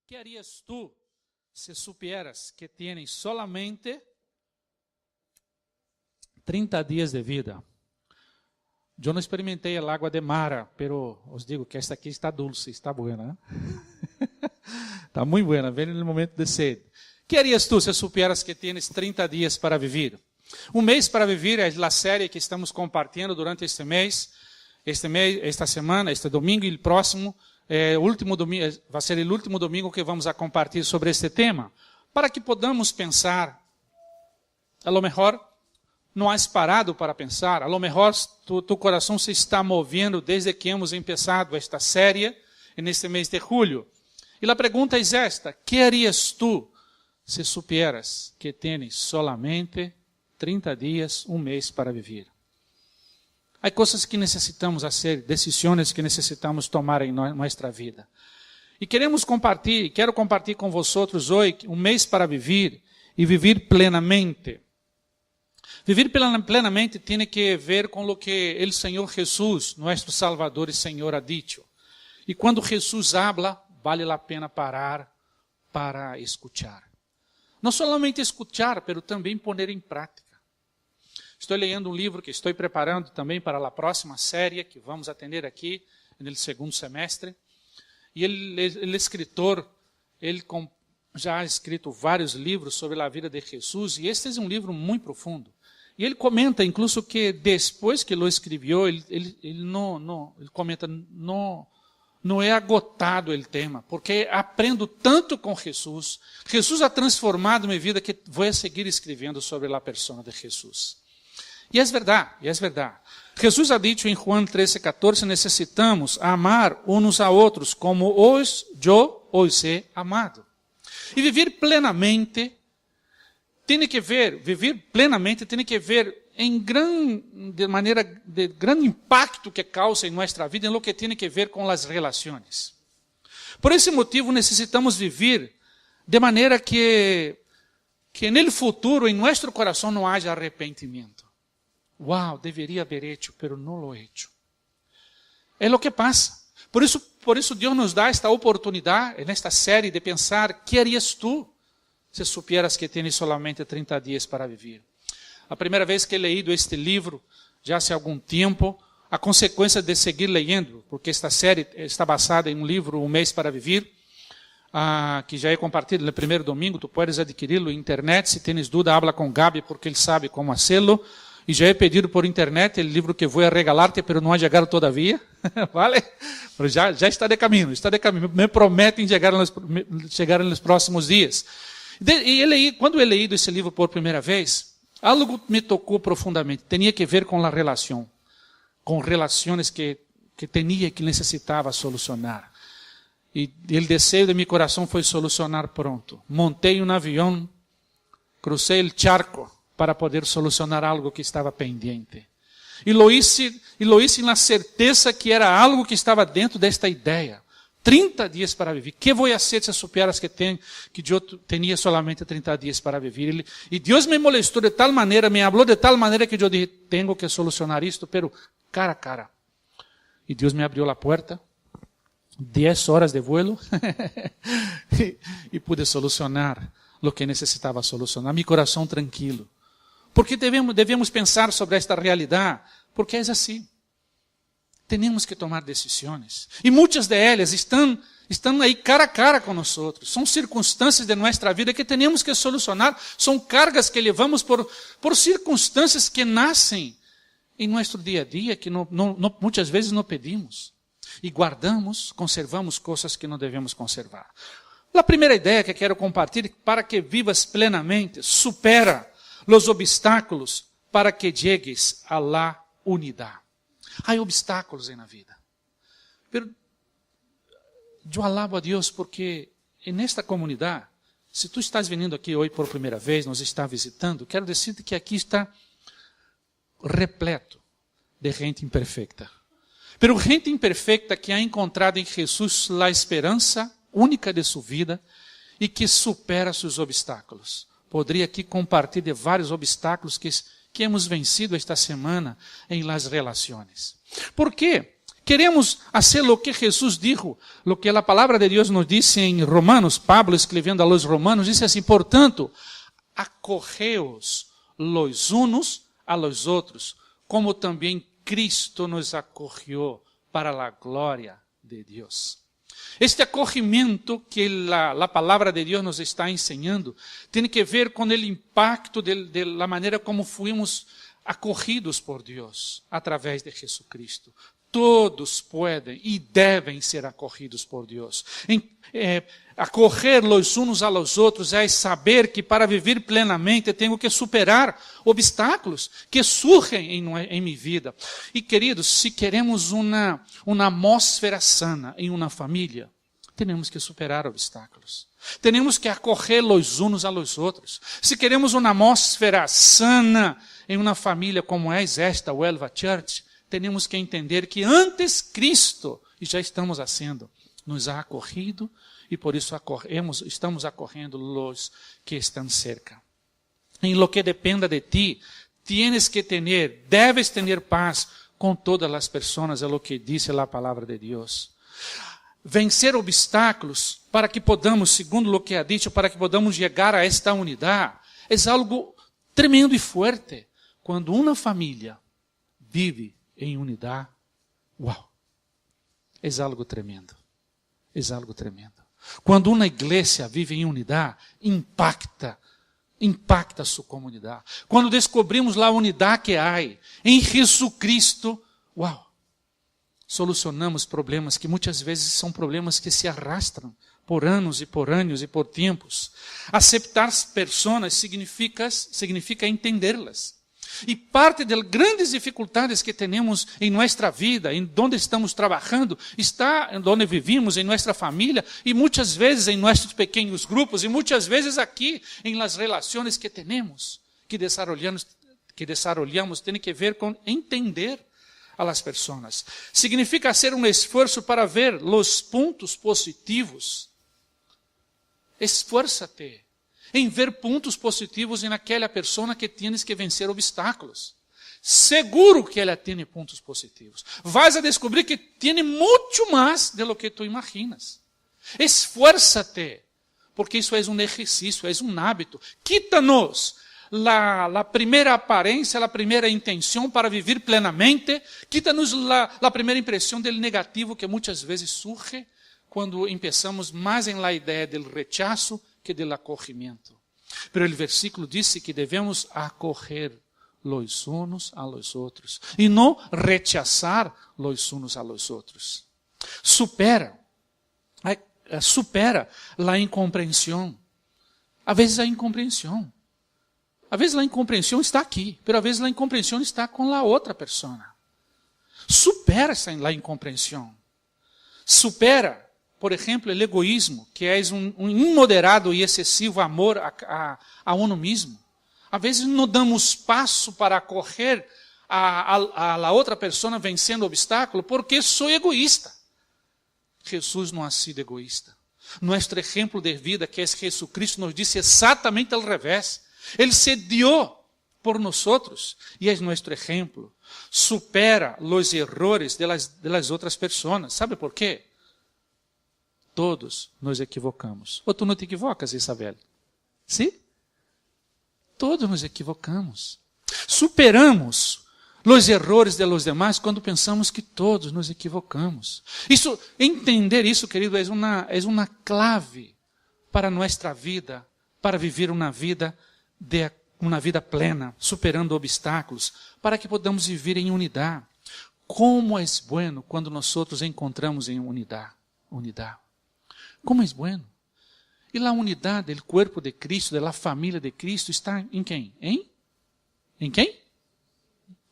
¿Qué harías tú si supieras que tienes solamente 30 días de vida? Eu não experimentei a água de Mara, pero os digo que esta aqui está dulce, está buena. Está muito buena, vem no momento de sede. ¿Qué harías tú si supieras que tienes 30 días para vivir? Um mês para viver é a série que estamos compartilhando durante este mês, esta semana, este domingo e o próximo, último domingo, vai ser o último domingo que vamos a compartilhar sobre este tema, para que podamos pensar, a lo mejor não has parado para pensar, a lo mejor tu coração se está movendo desde que hemos empezado esta série, neste mês de julho. E a pergunta é esta: ¿qué harías tú se supieras que tienes solamente 30 dias, um mês para viver? Há coisas que necessitamos fazer, decisões que necessitamos tomar em nossa vida. E quero compartilhar com vocês hoje um mês para viver e viver plenamente. Viver plenamente tem que ver com o que o Senhor Jesus, nosso Salvador e Senhor, ha dicho. E quando Jesus habla, vale a pena parar para escuchar. Não somente escuchar, mas também pôr em prática. Estou lendo um livro que estou preparando também para a próxima série que vamos atender aqui no segundo semestre. E o escritor, já ha escrito vários livros sobre a vida de Jesus, e este é um livro muito profundo. E ele comenta, incluso, que depois que ele escreveu, ele comenta, não é agotado o tema, porque aprendo tanto com Jesus. Jesus ha transformado minha vida que vou seguir escrevendo sobre a persona de Jesus. E é verdade. Jesus ha dicho em Juan 13:14, necessitamos amar uns a outros como eu os he amado. E viver plenamente viver plenamente tem que ver de grande impacto que causa em nossa vida, em lo que tem que ver com as relações. Por esse motivo necessitamos viver de maneira que no futuro, em nosso coração, não haja arrependimento. Wow, deveria haver hecho, pero não lo he hecho. É o que passa. Por isso Deus nos dá esta oportunidade, nesta série, de pensar: ¿qué harías tú se supieras que tienes solamente 30 dias para viver? A primeira vez que he leído este livro, já há algum tempo, a consequência de seguir leyendo, porque esta série está basada em um livro, Um Mês para Viver, que já é compartilhado no primeiro domingo. Tu puedes adquiri-lo na internet. Se tens dúvida, habla com Gabi, porque ele sabe como fazê-lo. E já é pedido por internet o livro que vou regalar-te, mas não ha chegado todavia. Vale? Mas já está de caminho, Me prometem chegar nos próximos dias. E quando eu leído esse livro por primeira vez, algo me tocou profundamente. Tinha que ver com a relação, com relações que necessitava solucionar. E o desejo de meu coração foi solucionar pronto. Montei um avião, crucei o charco para poder solucionar algo que estava pendente. E lo hice na certeza que era algo que estava dentro desta ideia. 30 dias para viver. Que vou fazer se supieras que eu tinha solamente 30 dias para viver? E Deus me molestou de tal maneira, me falou de tal maneira que eu disse: tenho que solucionar isto, pero cara a cara. E Deus me abriu a porta, 10 horas de vuelo, e pude solucionar o que necessitava solucionar. Meu coração tranquilo. Porque devemos pensar sobre esta realidade, porque é assim. Temos que tomar decisões. E muitas delas estão aí cara a cara com nós. São circunstâncias de nossa vida que temos que solucionar. São cargas que levamos por circunstâncias que nascem em nosso dia a dia, que muitas vezes não pedimos. E guardamos, conservamos coisas que não devemos conservar. A primeira ideia que quero compartilhar: para que vivas plenamente, supera os obstáculos para que llegues a la unidade. Há obstáculos na vida. Pero eu alabo a Deus porque nesta comunidade, se tu estás vindo aqui hoje por primeira vez, nos está visitando, quero dizer-te que aqui está repleto de gente imperfeita. Pero gente imperfeita que ha encontrado em Jesus a esperança única de sua vida e que supera seus obstáculos. Poderia aqui compartilhar de vários obstáculos que hemos vencido esta semana em las relações. Por quê? queremos hacer lo que Jesús dijo, lo que la palabra de Dios nos dice en Romanos, Pablo escribiendo a los romanos, dice así, por tanto, acogeos los unos a los otros, como también Cristo nos acogió para la gloria de Dios. Este acogimiento que la palabra de Dios nos está enseñando tiene que ver con el impacto de la manera como fuimos acogidos por Dios a través de Jesucristo. Todos pueden y deben ser acogidos por Dios. Acoger los unos a los outros é saber que para viver plenamente tenho que superar obstáculos que surgem em minha vida. E queridos, se queremos uma atmosfera sana em uma família, temos que superar obstáculos. Temos que acolher los unos a los outros. Se queremos uma atmosfera sana em uma família como é esta, o Elva Church, temos que entender que antes Cristo, e já estamos sendo, nos ha acorrido, e por isso estamos acorrendo los que estão cerca. Em lo que dependa de ti, debes ter paz com todas as pessoas, é o que diz a palavra de Deus. Vencer obstáculos para que podamos, segundo o que ha dicho, para que podamos chegar a esta unidade, é algo tremendo e forte. Quando uma família vive em unidade, uau, é algo tremendo. É algo tremendo. Quando uma igreja vive em unidade, impacta a sua comunidade. Quando descobrimos a unidade que há em Jesucristo, uau, solucionamos problemas que muitas vezes são problemas que se arrastram por anos e por tempos. Aceitar pessoas significa entendê-las. E parte das grandes dificuldades que temos em nossa vida, em onde estamos trabalhando, está em onde vivimos, em nossa família, e muitas vezes em nossos pequenos grupos, e muitas vezes aqui em las relações que temos, que desarrollamos, tem que ver com entender a las pessoas. Significa hacer um esforço para ver os pontos positivos. Esfuérzate em ver pontos positivos naquela pessoa que tienes que vencer obstáculos. Seguro que ela tem pontos positivos. Vas a descobrir que tem muito mais de lo que tu imaginas. Esfuérzate, porque isso é um exercício, é um hábito. Quítanos a primeira aparência, a primeira intenção para viver plenamente. Quítanos a primeira impressão do negativo que muitas vezes surge quando começamos mais em la ideia do rechazo que del acogimiento. Pero el versículo dice que debemos acoger los unos a los otros y no rechazar los unos a los otros. Supera la incompreensão. A vezes a incompreensão está aqui, pero a vezes a incompreensão está com a outra pessoa. Supera essa incompreensão. Supera, por exemplo, o egoísmo, que é um imoderado e excessivo amor a uno mesmo. Às vezes não damos passo para acolher a outra pessoa vencendo o obstáculo, porque sou egoísta. Jesus não ha sido egoísta. Nosso exemplo de vida, que é Jesucristo, nos disse exatamente ao revés. Ele se dio por nós e é nosso exemplo. Supera os errores de las outras pessoas. ¿Sabe por quê? Todos nos equivocamos. Ou tu não te equivocas, Isabel? Sim? Todos nos equivocamos. Superamos os errores de los demás quando pensamos que todos nos equivocamos. Entender isso, querido, é uma clave para nossa vida, para viver uma vida plena, superando obstáculos, para que podamos viver em unidade. Como é bueno quando nós encontramos em unidade. Como é bueno. E a unidade do corpo de Cristo, da família de Cristo, está em quem? Em quem?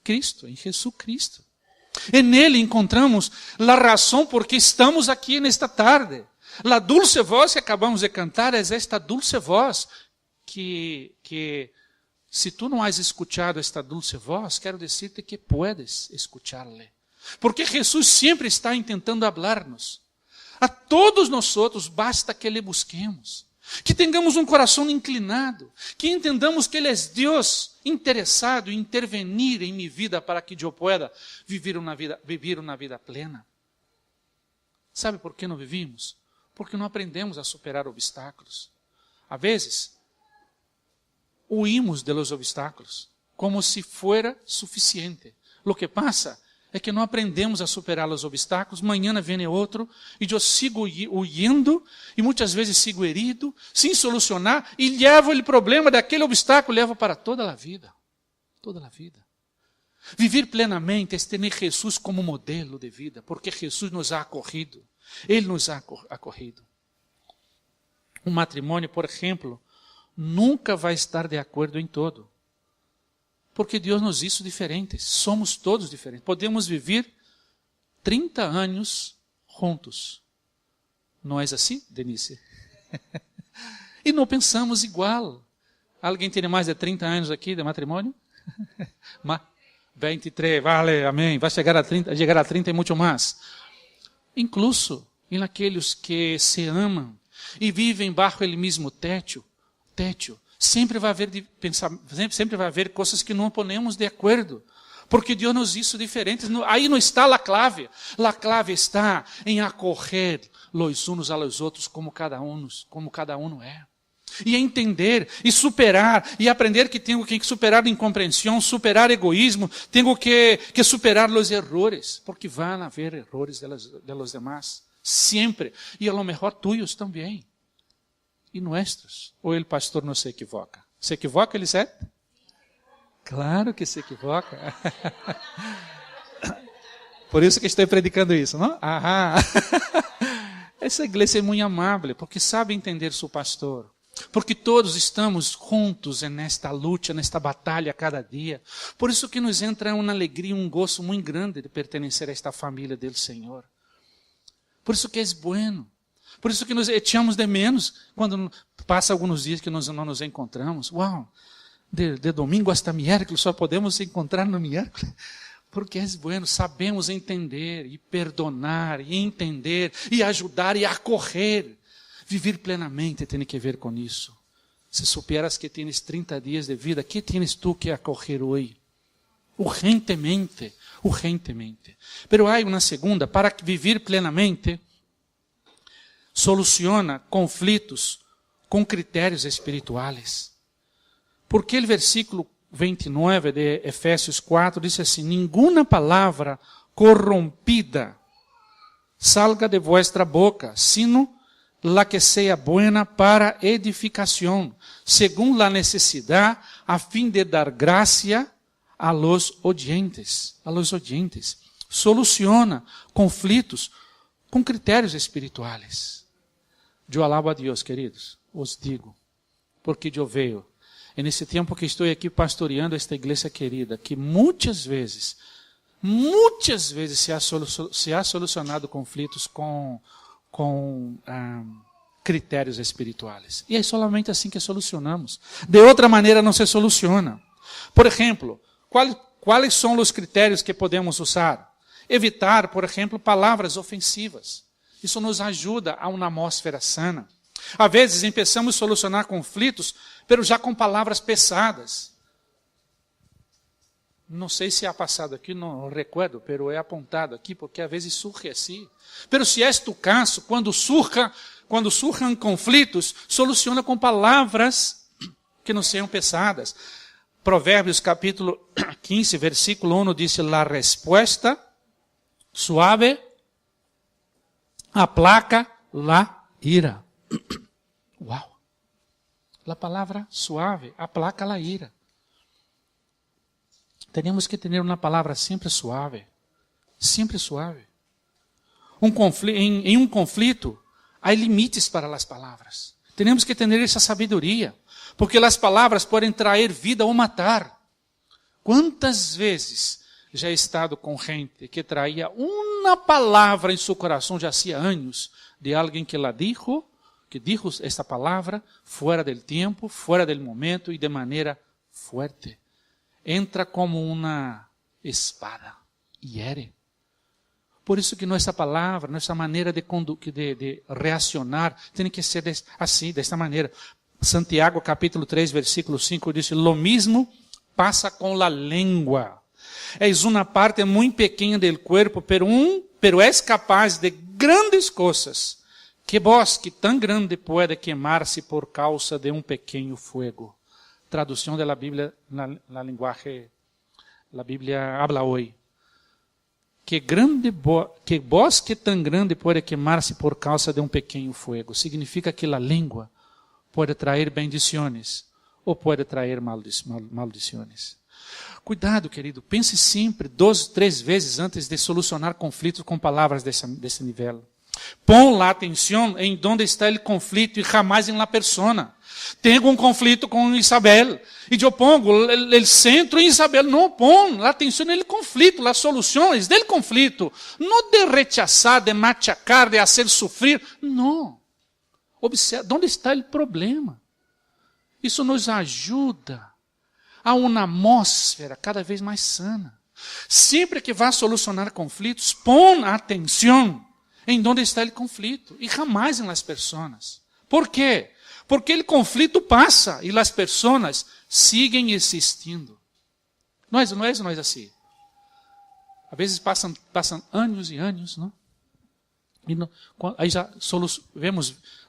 Cristo, em Jesus Cristo. E nele encontramos a razão por que estamos aqui nesta tarde. A dulce voz que acabamos de cantar é esta dulce voz que se tu não has escuchado esta dulce voz, quero dizer-te que puedes escuchar-le. Porque Jesus sempre está tentando hablar-nos. A todos nós basta que le busquemos. Que tenhamos um coração inclinado, que entendamos que Ele é Deus interessado em intervenir em minha vida para que eu pueda viver uma vida plena. Sabe por que não vivimos? Porque não aprendemos a superar obstáculos. Às vezes, huimos de los obstáculos como se fuera suficiente. Lo que pasa é que não aprendemos a superar os obstáculos, amanhã vem outro, e eu sigo huyendo, e muitas vezes sigo herido, sem solucionar, e levo o problema daquele obstáculo, levo para toda a vida. Toda a vida. Viver plenamente é ter Jesus como modelo de vida, porque Jesus nos ha acorrido. Ele nos ha acorrido. Um matrimônio, por exemplo, nunca vai estar de acordo em todo. Porque Deus nos hizo diferentes. Somos todos diferentes. Podemos viver 30 anos juntos. Não é assim, Denise? E não pensamos igual. Alguém tem mais de 30 anos aqui de matrimônio? 23, vale, amém. Vai chegar a 30 e muito mais. Incluso em aqueles que se amam e vivem bajo o mesmo teto, sempre vai haver coisas que não ponemos de acordo, porque Deus nos hizo diferentes. Aí não está a clave. A clave está em acorrer los unos a los outros como cada um é. E entender, e superar, e aprender que tenho que superar incompreensão, superar egoísmo, tenho que superar os errores, porque vão haver errores de los demás, sempre, e a lo mejor tuyos também. E nossos? Ou o pastor não se equivoca? Se equivoca, ele certo? Claro que se equivoca. Por isso que estou predicando isso, não? Essa igreja é muito amável, porque sabe entender seu pastor. Porque todos estamos juntos nesta luta, nesta batalha cada dia. Por isso que nos entra uma alegria, um gozo muito grande de pertencer a esta família do Senhor. Por isso que é bueno. Por isso que nos echamos de menos quando passa alguns dias que nós não nos encontramos. Uau! De domingo hasta miércoles só podemos se encontrar no miércoles. Porque é bueno, sabemos entender e perdonar e entender e ajudar e acorrer. Viver plenamente tem que ver com isso. Se superas que tienes 30 dias de vida, que tienes tu que acorrer hoje? Urgentemente. Pero há uma segunda, para viver plenamente, soluciona conflitos com critérios espirituais. Porque o versículo 29 de Efésios 4 diz assim: nenhuma palavra corrompida salga de vuestra boca, sino la que sea buena para edificación, según la necesidad, a fin de dar gracia a los oyentes. Soluciona conflitos com critérios espirituais. Eu alabo a Deus, queridos, os digo, porque eu vejo, nesse tempo que estou aqui pastoreando esta igreja querida, que muitas vezes se ha solucionado conflitos com critérios espirituais. E é solamente assim que solucionamos. De outra maneira não se soluciona. Por exemplo, quais são os critérios que podemos usar? Evitar, por exemplo, palavras ofensivas. Isso nos ajuda a uma atmosfera sana. Às vezes, começamos a solucionar conflitos, mas já com palavras pesadas. Não sei se ha passado aqui, não recuerdo, mas é apontado aqui, porque às vezes surge assim. Mas se é tu caso, quando surjam conflitos, soluciona com palavras que não sejam pesadas. Provérbios capítulo 15, versículo 1 diz: la respuesta suave aplaca la ira. Uau! La palavra suave aplaca la ira. Temos que ter uma palavra sempre suave. Sempre suave. Em um conflito, há limites para as palavras. Temos que ter essa sabedoria. Porque as palavras podem trazer vida ou matar. Quantas vezes já he estado com gente que traía uma palavra em seu coração já há anos, de alguém que dijo esta palavra fora do tempo, fora do momento e de maneira forte. Entra como uma espada e hiere. Por isso que nossa palavra, nossa maneira de reacionar, tem que ser assim, desta maneira. Santiago capítulo 3, versículo 5, diz, lo mismo pasa com la lengua. Es una parte muito pequena del cuerpo, pero es capaz de grandes coisas. Que bosque tão grande pode queimar-se por causa de pequeno fuego. Tradução da Bíblia, na linguagem, a Bíblia habla hoje. Que bosque tão grande pode queimar-se por causa de pequeno fuego. Significa que a língua pode trazer bendições ou pode trazer maldições. Cuidado, querido, pense sempre 2, 3 vezes antes de solucionar conflitos com palavras desse nível. Põe a atenção em onde está o conflito e jamais em la persona. Tenho conflito com Isabel e eu pongo o centro em Isabel. Não, põe a atenção no conflito, as soluções do conflito. Não de rechazar, de machacar, de fazer sofrer. Não. Observe onde está o problema. Isso nos ajuda a uma atmosfera cada vez mais sana. Sempre que vá solucionar conflitos, põe atenção em onde está o conflito e jamais em las pessoas. ¿Por quê? Porque o conflito passa e as pessoas seguem existindo. Não é assim. Às vezes passam anos e anos, não? E aí já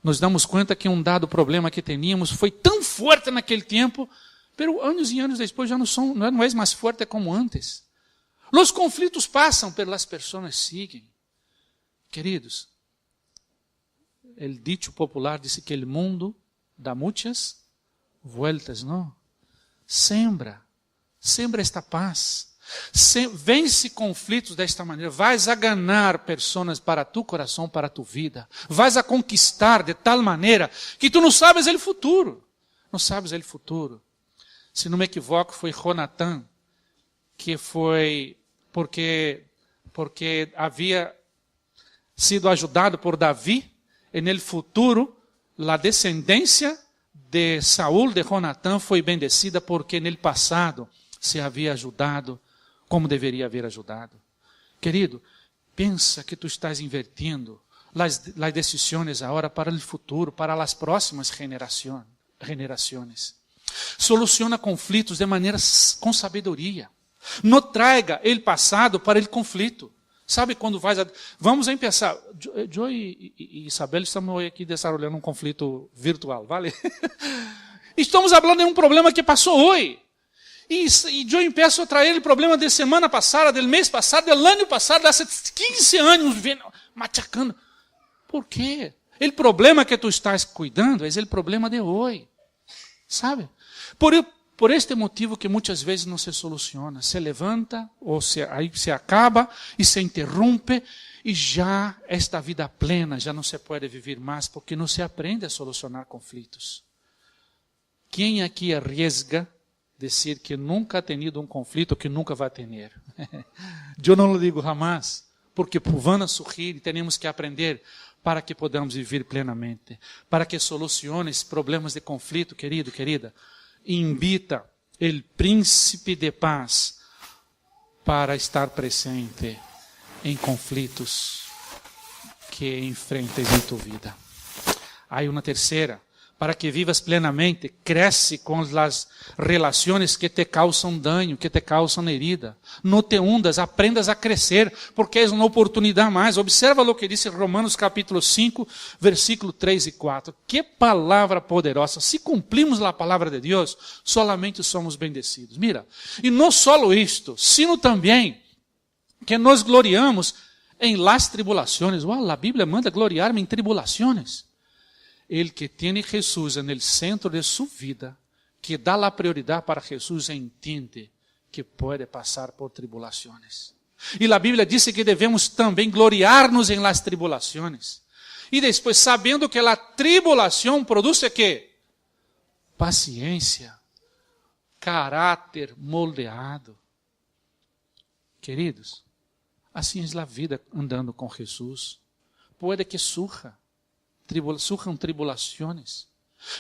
nos damos conta que dado problema que teníamos foi tão forte naquele tempo, pero anos e anos depois já não é mais forte como antes. Os conflitos passam, pero as pessoas seguem. Queridos, o dicho popular diz que o mundo dá muitas vueltas, não? Sembra esta paz. Vence conflitos desta maneira. Vais a ganhar pessoas para tu coração, para tu vida. Vais a conquistar de tal maneira que tu não sabes o futuro. Não sabes o futuro. Se não me equivoco, foi Jonatã, que foi porque havia sido ajudado por Davi, no futuro, a descendência de Saul, de Jonatã, foi bendecida porque no passado se havia ajudado como deveria haver ajudado. Querido, pensa que tu estás invertindo as decisões agora para o futuro, para as próximas gerações. Soluciona conflitos de maneira com sabedoria. Não traga o passado para o conflito. Sabe quando vamos a pensar, eu e Isabel estamos aqui desenvolvendo conflito virtual, vale? Estamos falando de problema que passou hoje. E eu empiezo a trazer o problema de semana passada, do mês passado, do ano passado, há 15 anos, machacando. Por quê? O problema que tu estás cuidando é o problema de hoje. Sabe? Por este motivo que muitas vezes não se soluciona. Se levanta, aí se acaba e se interrompe, e já esta vida plena já não se pode viver mais, porque não se aprende a solucionar conflitos. Quem aqui arriesga dizer que nunca ha tenido conflito, que nunca vai ter? Eu não lo digo jamais, porque van a surgir e temos que aprender para que podamos viver plenamente, para que soluciones problemas de conflito, querido, querida. Invita o príncipe de paz para estar presente em conflitos que enfrentes em tu vida. Há uma terceira. Para que vivas plenamente, cresce com as relações que te causam dano, que te causam herida. Não te hundas, aprendas a crescer, porque é uma oportunidade mais. Observa o que diz Romanos capítulo 5, versículo 3 e 4. Que palavra poderosa. Se cumprimos a palavra de Deus, solamente somos bendecidos. Mira, e não só isto, sino também que nos gloriamos em las tribulações. Uau, a Bíblia manda gloriar-me em tribulações. El que tiene Jesús en el centro de su vida, que da la prioridad para Jesús, entiende que puede pasar por tribulaciones. Y la Biblia dice que debemos también gloriarnos en las tribulaciones. Y después, sabiendo que la tribulación produce ¿qué? Paciencia, carácter moldeado. Queridos, assim es la vida andando con Jesús. Puede que surjan tribulações.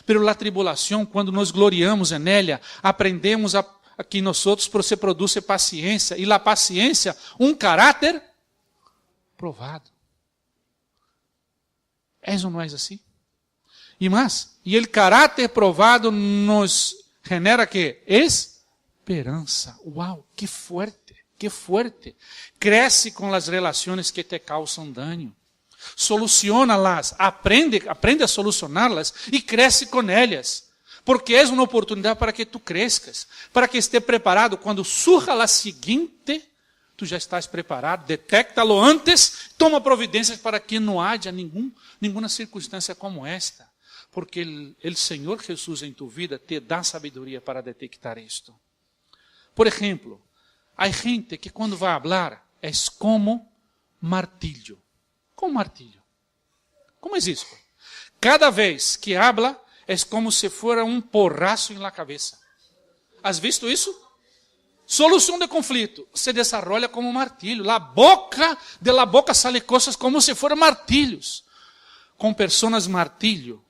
Pero a tribulação, quando nos gloriamos nela, aprendemos a que nós outros se produz paciência. E a paciência, caráter provado. És ou não és assim? E mais, e o caráter provado nos genera que esperança. Uau, que forte, que forte. Cresce com as relações que te causam dano. Soluciona-las, aprende a solucioná-las e cresce com elas. Porque é uma oportunidade para que tu crescas, para que esteja preparado quando surja a seguinte, tu já estás preparado, detecta-lo antes, toma providências para que não haja nenhuma circunstância como esta. Porque o Senhor Jesus em tu vida te dá sabedoria para detectar isto. Por exemplo, há gente que quando vai falar é como martilho. Como martilho. Como é isso? Cada vez que habla é como se fora um porraço na cabeça. Has visto isso? Solução de conflito se desarrolla como martilho. De la boca sale coisas como se foram martilhos. Com pessoas martilho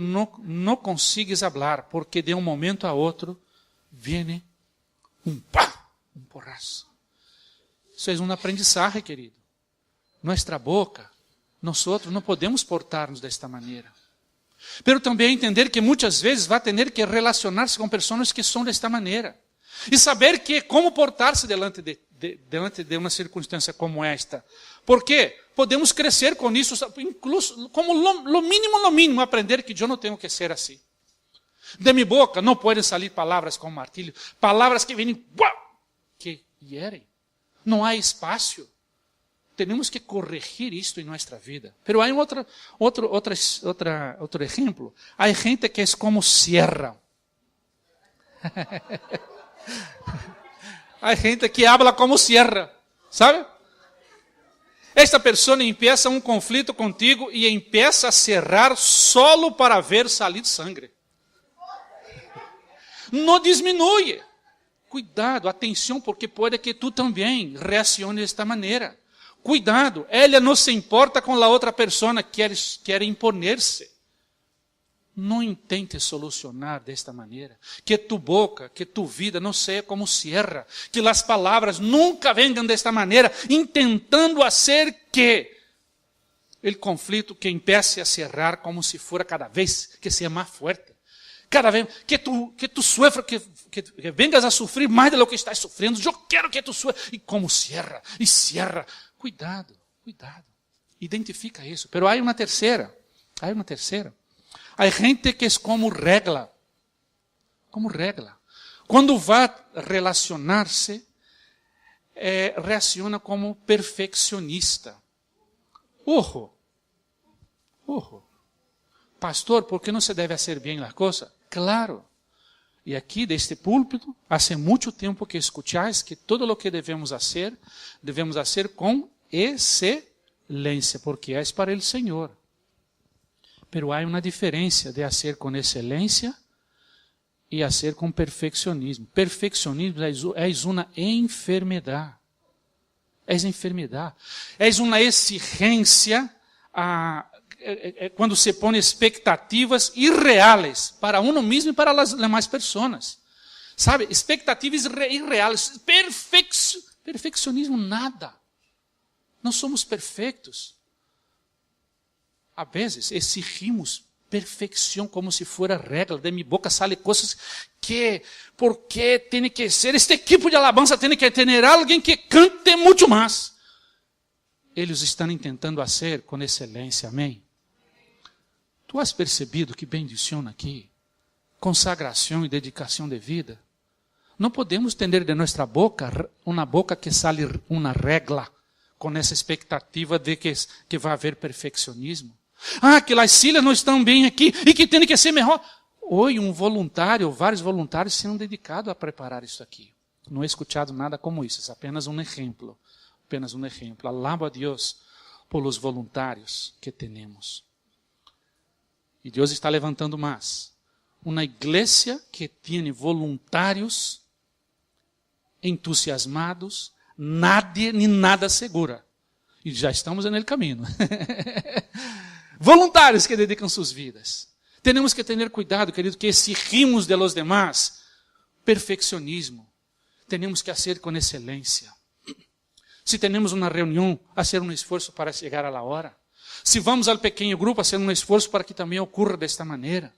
não consigues falar, porque de um momento a outro viene um porraço. Isso é um aprendizagem, querido. Nossa boca, nós não podemos portar-nos desta maneira. Pero também entender que muitas vezes vai ter que relacionar-se com pessoas que são desta maneira. E saber como portar-se diante de uma circunstância como esta. Porque podemos crescer com isso, incluso como lo mínimo, aprender que eu não tenho que ser assim. De minha boca não podem sair palavras com martilho, palavras que vêm, que hierem. Não há espaço. Temos que corrigir isto em nossa vida. Pero há outro exemplo. Há gente que é como sierra. Há gente que habla como sierra, sabe? Esta pessoa empieza um conflito contigo e empieza a cerrar solo para ver salir sangue. Não diminui. Cuidado, atenção, porque pode que tu também reacione desta maneira. Cuidado, ela não se importa com a outra pessoa, quer imponer-se. Não intente solucionar desta maneira. Que tu boca, que tu vida não seja como sierra. Que as palavras nunca venham desta maneira, intentando fazer que o conflito que empiece a cerrar como se fora cada vez que seja mais forte. Cada vez que tu sofra, que vengas a sofrer mais do que estás sofrendo. Eu quero que tu sofra. E como cierra, e cierra. Cuidado. Identifica isso. Pero há uma terceira. Há gente que é como regla. Quando vai relacionar-se, reaciona como perfeccionista. Ojo. Pastor, ¿por qué no se debe hacer bien las cosas? Claro. E aqui, deste púlpito, há muito tempo que escucháis que todo o que devemos fazer com excelência, porque é para o Senhor. Pero há uma diferença de fazer com excelência e fazer com perfeccionismo. Perfeccionismo é uma enfermidade. É uma exigência quando se põe expectativas irreais para uno mesmo e para as demais pessoas. Sabe? Expectativas irreais. Perfeccionismo nada. Não somos perfeitos. A vezes exigimos perfeição como se fora regra. De minha boca saem coisas que, porque tem que ser, este equipo de alabanza tem que ter alguém que cante muito mais. Eles estão tentando fazer com excelência, amém? Tu has percebido que bendição aqui? Consagração e dedicação de vida. Não podemos ter de nossa boca uma boca que sale uma regra, com essa expectativa de que vai haver perfeccionismo. Que as silhas não estão bem aqui e que tem que ser melhor. Hoje vários voluntários se han dedicado a preparar isso aqui. Não he escuchado nada como isso, é apenas um exemplo. Alabo a Deus por os voluntários que temos. E Deus está levantando mais. Uma igreja que tem voluntários entusiasmados, nadie ni nada segura. E já estamos no caminho. Voluntários que dedicam suas vidas. Temos que ter cuidado, querido, que exigimos de los demás perfeccionismo. Temos que fazer com excelência. Se temos uma reunião, fazer um esforço para chegar à hora. Se vamos ao pequeno grupo, fazer um esforço para que também ocorra desta maneira.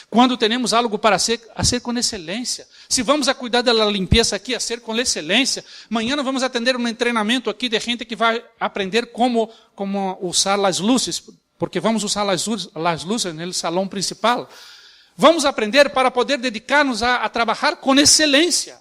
Quando temos algo para fazer com excelência. Se vamos a cuidar da limpeza aqui, fazer com excelência. Amanhã vamos atender um treinamento aqui de gente que vai aprender como usar as luzes, porque vamos usar as luzes no salão principal. Vamos aprender para poder dedicar-nos a trabalhar com excelência.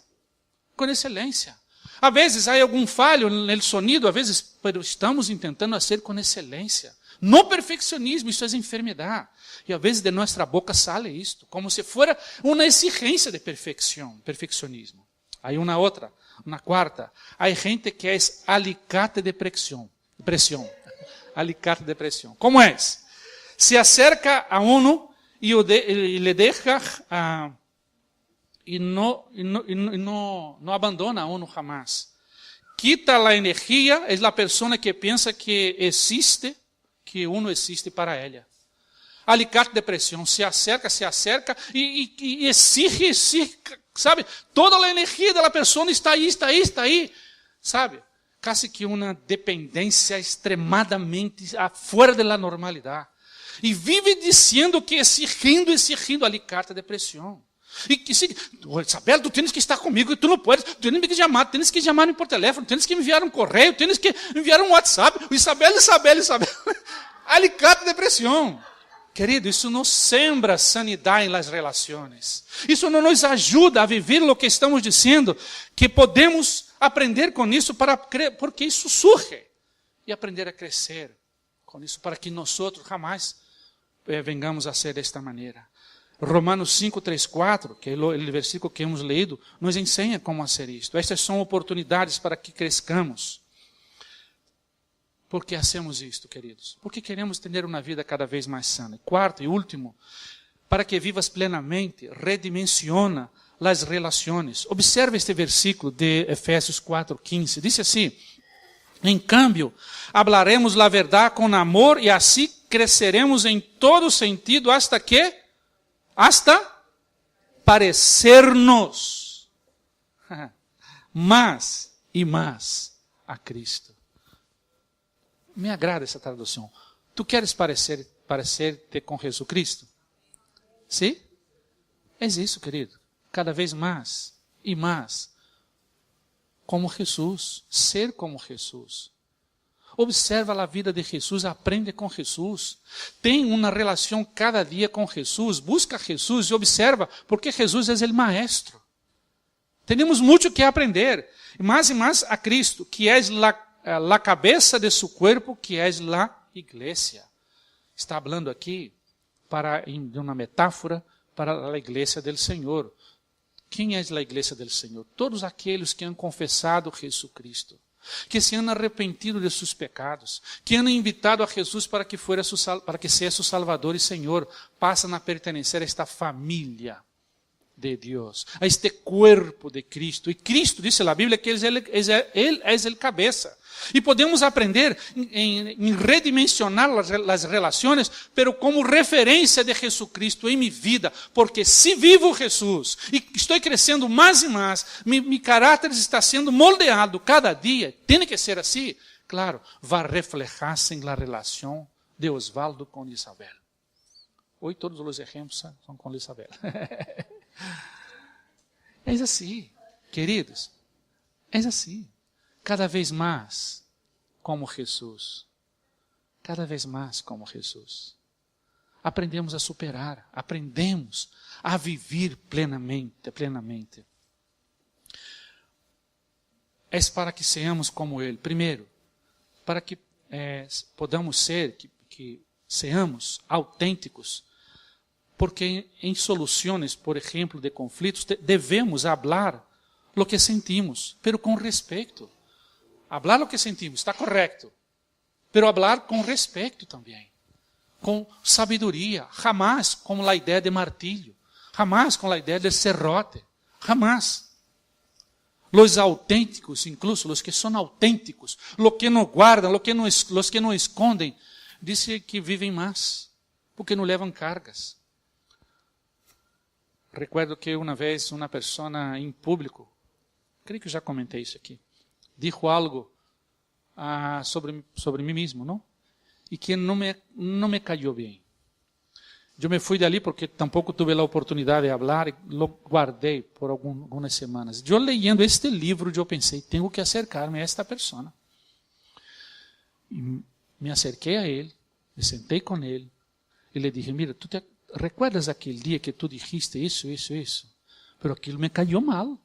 Com excelência. Às vezes há algum falho no sonido, às vezes, mas estamos tentando fazer com excelência. No perfeccionismo, isso é enfermidade. E às vezes de nossa boca sale isto, como se fosse uma exigência de perfeccionismo. Aí uma quarta. Há gente que é alicate de pressão. Alicate de pressão. Como é? Se acerca a uno e le deja e não abandona a uno jamás. Quita a energia, é a pessoa que pensa que uno existe para ela. Alicate de pressão, se acerca e exige, sabe? Toda a energia da pessoa está aí, sabe? Quase que uma dependência extremadamente fora da normalidade. E vive dizendo que exigindo alicate de pressão. E que Isabel, tu tens que estar comigo, tu não podes, tu tens que chamar por telefone, tens que enviar um correio, tens que enviar um WhatsApp. Isabel. Alicate de pressão. Querido, isso não sembra sanidade nas relações. Isso não nos ajuda a viver o que estamos dizendo, que podemos aprender com isso porque isso surge. E aprender a crescer com isso, para que nós jamais vengamos a ser desta maneira. Romanos 5, 3, 4, que é o versículo que hemos leído, nos ensina como fazer isto. Estas são oportunidades para que crescamos. Por que hacemos isto, queridos? Porque queremos ter uma vida cada vez mais sana. Quarto e último, para que vivas plenamente, redimensiona as relações. Observe este versículo de Efésios 4:15. Diz assim: em cambio, hablaremos a verdade com amor e assim cresceremos em todo sentido hasta parecer-nos mais e mais a Cristo. Me agrada essa tradução. Tu queres parecer-te com Jesus Cristo? Sim? É isso, querido. Cada vez mais e mais como Jesus. Ser como Jesus. Observa a vida de Jesus, aprende com Jesus. Tem uma relação cada dia com Jesus. Busca Jesus e observa, porque Jesus é o maestro. Temos muito que aprender. Mais e mais a Cristo, que é la cabeça de su cuerpo, que é la iglesia. Está falando aqui de uma metáfora para a igreja del Senhor. Quem é a igreja del Senhor? Todos aqueles que han confessado Jesus Cristo, que se han arrependido de seus pecados, que han invitado a Jesus para que seja seu Salvador e Senhor, passam a pertencer a esta família de Deus, a este cuerpo de Cristo. E Cristo, diz a Bíblia, que Ele é o cabeça. E podemos aprender em redimensionar as relações, pero como referência de Jesucristo em minha vida, porque se vivo Jesus e estou crescendo mais e mais, meu caráter está sendo moldeado cada dia, tem que ser assim, claro, vai reflejar-se na relação de Osvaldo com Isabel. Hoje todos os exemplos são com Isabel. É assim, queridos, é assim. Cada vez mais como Jesus. Cada vez mais como Jesus. Aprendemos a superar, aprendemos a viver plenamente. É para que sejamos como Ele. Primeiro, para que podamos ser, que sejamos autênticos. Porque em soluções, por exemplo, de conflitos, devemos falar o que sentimos, pero com respeito. Hablar o que sentimos, está correto. Pero hablar com respeito também. Com sabedoria. Jamás com a ideia de martilho. Jamás com a ideia de serrote. Jamás. Los autênticos, incluso os que são autênticos, los que não guardam, los que não escondem, dizem que vivem mais, porque não levam cargas. Recuerdo que uma vez uma pessoa em público, creio que já comentei isso aqui, dijo algo sobre mí mismo, ¿no? Y que no me cayó bien. Yo me fui de allí porque tampoco tuve la oportunidad de hablar y lo guardé por algunas semanas. Yo leyendo este libro, yo pensé, tengo que acercarme a esta persona. Y me acerqué a él, me senté con él y le dije, mira, ¿tú te recuerdas aquel día que tú dijiste eso? Pero aquilo me cayó mal,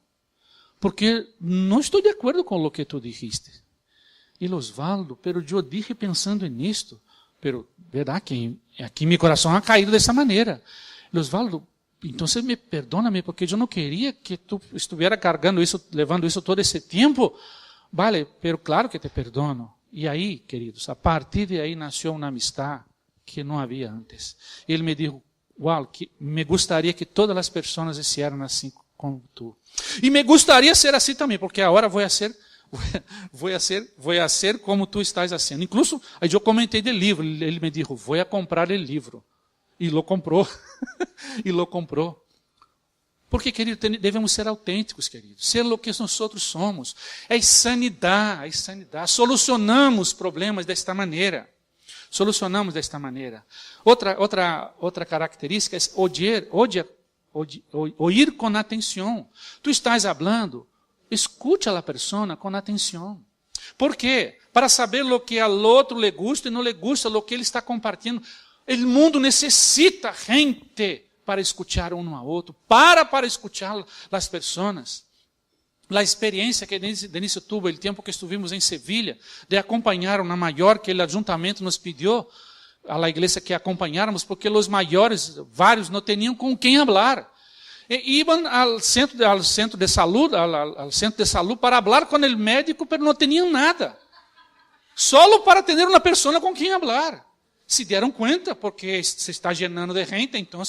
porque no estoy de acuerdo con lo que tú dijiste. Y Osvaldo, pero yo dije pensando en esto, pero verdad que aquí mi corazón ha caído de esa manera. Osvaldo, entonces perdóname, porque yo no quería que tú estuvieras cargando eso, levando eso todo ese tiempo. Vale, pero claro que te perdono. Y ahí, queridos, a partir de ahí nació una amistad que no había antes. Ele me dijo, wow, que me gustaría que todas as pessoas hicieran assim como tu. E me gustaría ser assim também, porque agora vou a ser como tu estás haciendo. Incluso, aí eu comentei do livro, ele me dijo, vou a comprar o livro. E lo comprou. E lo comprou. Porque, querido, devemos ser autênticos, querido. Ser o que nós outros somos. É sanidade, é sanidade. Solucionamos problemas desta maneira. Solucionamos desta maneira. Outra característica é oír com atenção. Tu estás falando, escute a persona com atenção. ¿Por quê? Para saber o que ao outro le gusta e não le gusta, o que ele está compartilhando. O mundo necessita gente para escuchar uno a outro, para escuchar as pessoas. A experiência que Denise tuvo, o tempo que estivemos em Sevilha, de acompanhar uma maior que o ajuntamento nos pediu, a la igreja que acompanháramos, porque os maiores, vários, não tinham com quem falar. E iam ao centro de saúde para falar com o médico, mas não tinham nada. Solo para ter uma pessoa com quem falar. Se deram conta, porque se está llenando de gente, então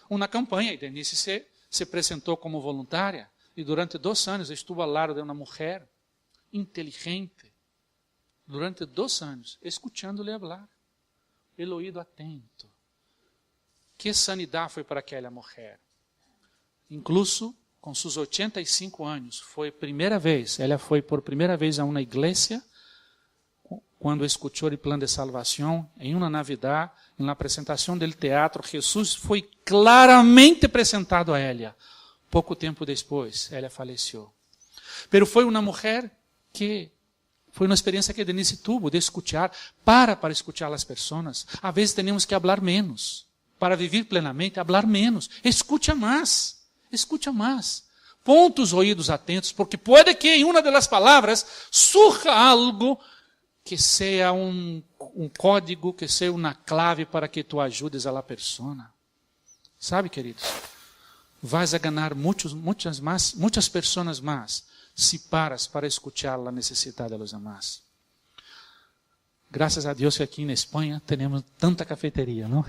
uma campanha. E Denise se apresentou como voluntária. E durante 2 anos estuvo ao lado de uma mulher inteligente. Durante 2 anos, escutando-lhe falar. El oído atento. Que sanidade foi para aquela mulher. Incluso, com seus 85 anos, ela foi por primeira vez a uma igreja, quando escutou o plano de salvação, em uma Navidad, na apresentação do teatro, Jesus foi claramente apresentado a ela. Pouco tempo depois, ela faleceu. Pero foi uma mulher que foi uma experiência que Denise tuvo de escutar, para escutar as pessoas. Às vezes temos que falar menos. Para viver plenamente, falar menos. Escute mais. Escute mais. Põe os ouvidos atentos, porque pode que em uma das palavras surja algo que seja um código, que seja uma clave para que tu ajudes a la persona. Sabe, queridos? Vas a ganhar muitas pessoas mais se paras para escuchar a necessidade de los demás. Graças a Deus que aqui na Espanha temos tanta cafeteria, não?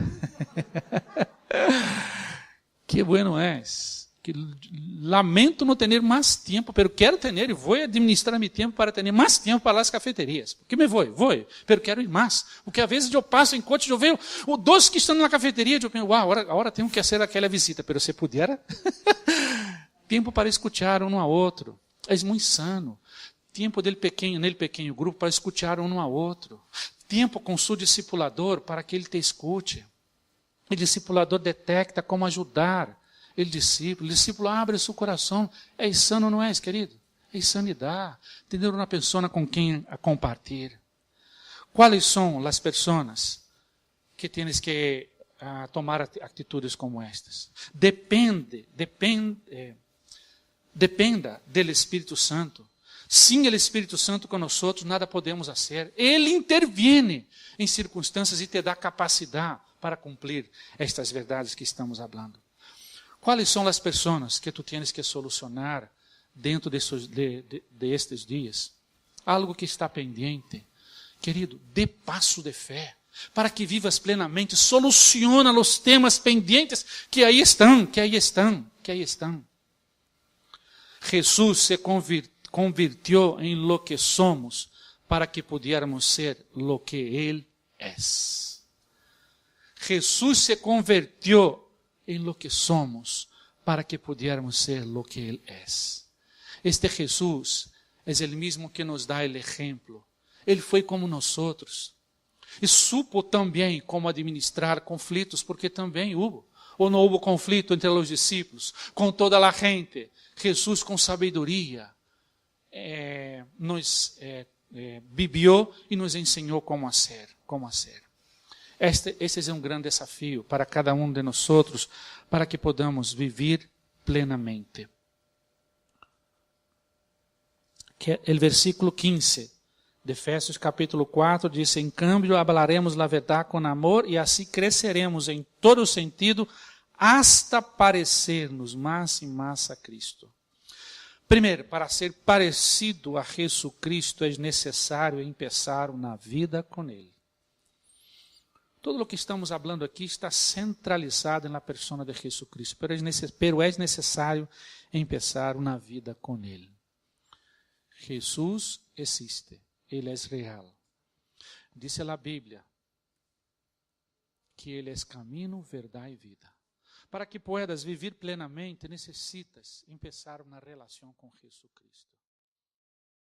Que bueno es. Que lamento não ter mais tempo, pero quero ter e vou administrar meu tempo para ter mais tempo para as cafeterias. Porque me vou, pero quero ir mais. Porque às vezes eu passo em coche, eu vejo os 2 que estão na cafeteria, eu penso, uau, agora tenho que fazer aquela visita, pero se puder, tempo para escutar um ao outro. É muito sano. Tempo nele pequeno grupo para escutar um ao outro. Tempo com seu discipulador para que ele te escute. O discipulador detecta como ajudar o discípulo abre seu coração. É sano, não é, querido? É sanidade. Ter uma pessoa com quem a compartilhar. Quais são as pessoas que tens que tomar atitudes como estas? Dependa do Espírito Santo. Sem o Espírito Santo com nós, nada podemos fazer. Ele interviene em circunstâncias e te dá capacidade para cumprir estas verdades que estamos falando. Quais são as pessoas que tu tens que solucionar dentro destes dias? Algo que está pendente. Querido, dê passo de fé para que vivas plenamente. Soluciona os temas pendentes que aí estão. Jesus se convirtió em lo que somos para que pudiéramos ser lo que Él es. Jesus se convirtió em lo que somos, para que pudiéramos ser lo que Ele é. Este Jesus é Ele mesmo que nos dá o exemplo. Ele foi como nós outros. E supo também como administrar conflitos, porque também houve. Ou não houve conflito entre os discípulos, com toda a gente. Jesus, com sabedoria, nos viveu e nos ensinou como fazer. Esse é um grande desafio para cada um de nós, para que podamos viver plenamente. Que o versículo 15 de Efésios capítulo 4 diz: em cambio, hablaremos a verdade com amor e assim cresceremos em todo sentido hasta parecernos mais e mais a Cristo. Primeiro, para ser parecido a Jesucristo é necessário começar uma vida com Ele. Todo o que estamos falando aqui está centralizado na persona de Jesucristo, pero é necessário começar uma vida com Ele. Jesus existe, Ele é real. Diz a Bíblia que Ele é caminho, verdade e vida. Para que puedas viver plenamente, necessitas começar uma relação com Jesucristo.